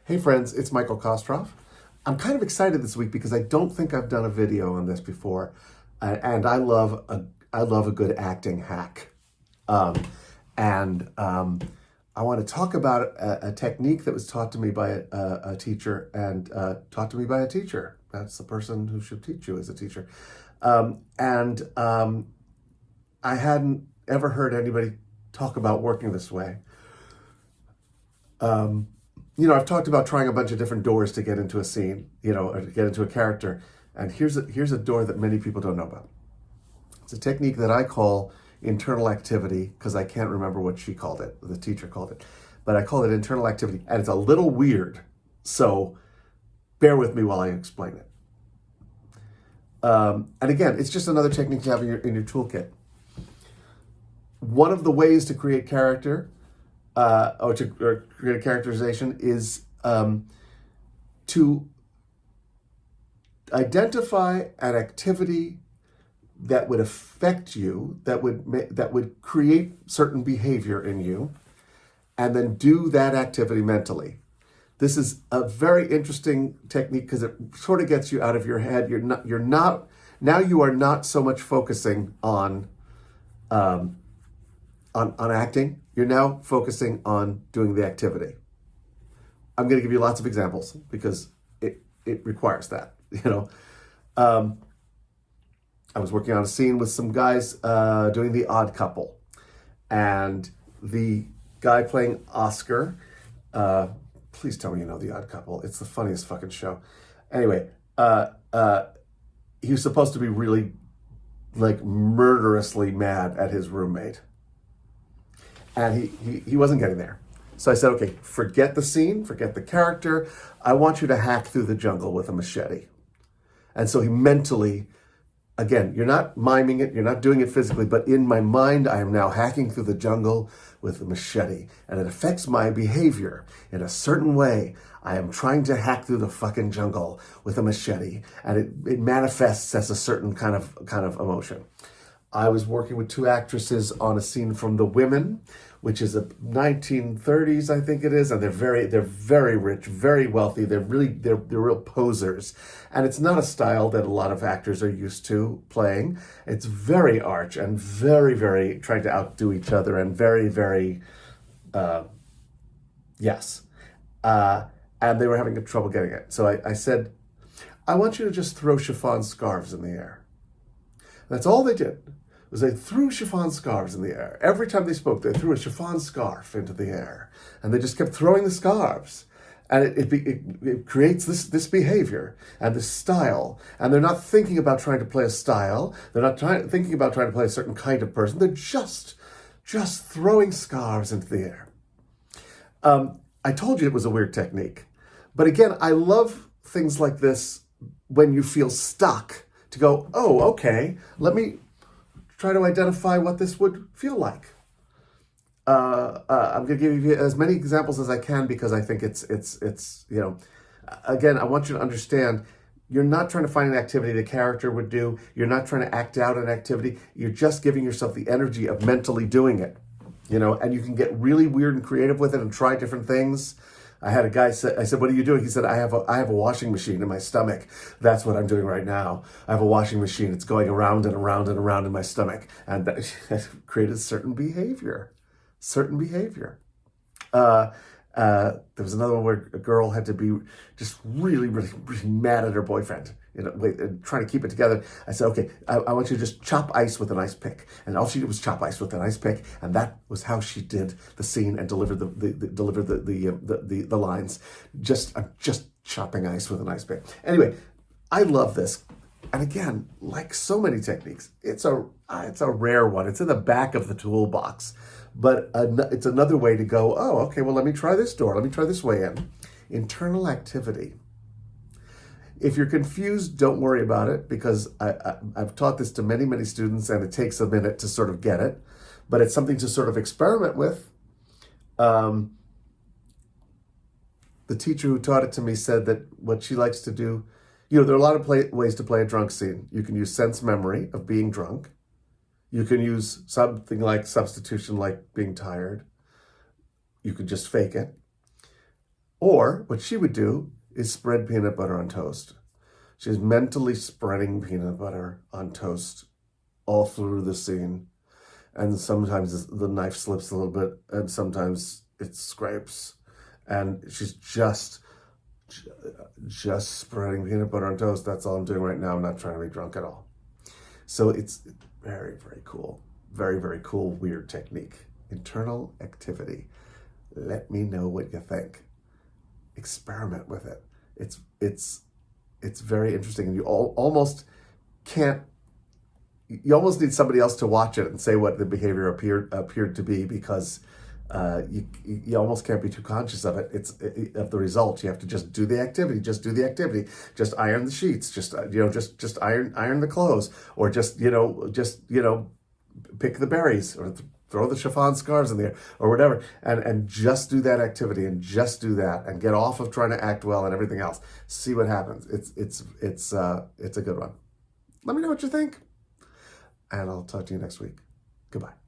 Hey friends, it's Michael Kostroff. I'm kind of excited this week because I don't think I've done a video on this before, and I love a good acting hack. Um, and I want to talk about a technique that was taught to me by a teacher and taught to me by a teacher. That's the person who should teach you as a teacher. And I hadn't ever heard anybody talk about working this way. Um, I've talked about trying a bunch of different doors to get into a scene, or to get into a character. And here's a door that many people don't know about. It's a technique that I call internal activity because I can't remember what she called it, the teacher called it. But I call it internal activity. And it's a little weird. So bear with me while I explain it. And again, it's just another technique you have in your toolkit. One of the ways to create character or create a characterization is to identify an activity that would affect you, that would create certain behavior in you, and then do that activity mentally. This is a very interesting technique because it sort of gets you out of your head. Now you are not so much focusing on acting. You're now focusing on doing the activity. I'm going to give you lots of examples because it requires that. I was working on a scene with some guys doing The Odd Couple, and the guy playing Oscar. Please tell me you know The Odd Couple. It's the funniest fucking show. Anyway, he was supposed to be really like murderously mad at his roommate. And he wasn't getting there. So I said, okay, forget the scene, forget the character. I want you to hack through the jungle with a machete. And so he mentally, again, you're not miming it, you're not doing it physically, but in my mind, I am now hacking through the jungle with a machete. And it affects my behavior in a certain way. I am trying to hack through the fucking jungle with a machete. And it manifests as a certain kind of emotion. I was working with two actresses on a scene from The Women, which is a 1930s, I think it is, and they're very rich, very wealthy. They're real posers, and it's not a style that a lot of actors are used to playing. It's very arch and very trying to outdo each other, and very yes, and they were having trouble getting it. So I said, I want you to just throw chiffon scarves in the air. That's all they did. Was they threw chiffon scarves in the air. Every time they spoke, they threw a chiffon scarf into the air. And they just kept throwing the scarves. And it creates this behavior and this style. And they're not thinking about trying to play a style. They're not thinking about trying to play a certain kind of person. They're just throwing scarves into the air. I told you it was a weird technique. But again, I love things like this when you feel stuck to go, oh, okay, let me try to identify what this would feel like. I'm going to give you as many examples as I can because I think it's again, I want you to understand you're not trying to find an activity the character would do. You're not trying to act out an activity. You're just giving yourself the energy of mentally doing it, and you can get really weird and creative with it and try different things. I had a guy say, I said, what are you doing? He said, I have a washing machine in my stomach. That's what I'm doing right now. I have a washing machine. It's going around and around and around in my stomach. And that created certain behavior. There was another one where a girl had to be just really mad at her boyfriend, trying to keep it together. I said, okay, I want you to just chop ice with an ice pick. And all she did was chop ice with an ice pick. And that was how she did the scene and delivered the lines. I'm just chopping ice with an ice pick. Anyway, I love this. And again, like so many techniques, it's a rare one. It's in the back of the toolbox. But it's another way to go, oh, okay, well, let me try this door. Let me try this way in. Internal activity. If you're confused, don't worry about it because I've taught this to many students and it takes a minute to sort of get it. But it's something to sort of experiment with. The teacher who taught it to me said that what she likes to do, there are a lot of ways to play a drunk scene. You can use sense memory of being drunk. You can use something like substitution, like being tired. You could just fake it. Or what she would do is spread peanut butter on toast. She's mentally spreading peanut butter on toast all through the scene. And sometimes the knife slips a little bit, and sometimes it scrapes. And she's just spreading peanut butter on toast. That's all I'm doing right now. I'm not trying to be drunk at all. So it's very, very cool. Very, very cool, weird technique. Internal activity. Let me know what you think. Experiment with it. It's very interesting, and you almost can't. You almost need somebody else to watch it and say what the behavior appeared to be, because you almost can't be too conscious of it. Of the result. You have to just do the activity. Just do the activity. Just iron the sheets. Just iron the clothes, or just pick the berries, or throw the chiffon scarves in there, or whatever, and just do that activity, and just do that, and get off of trying to act well and everything else. See what happens. It's a good one. Let me know what you think, and I'll talk to you next week. Goodbye.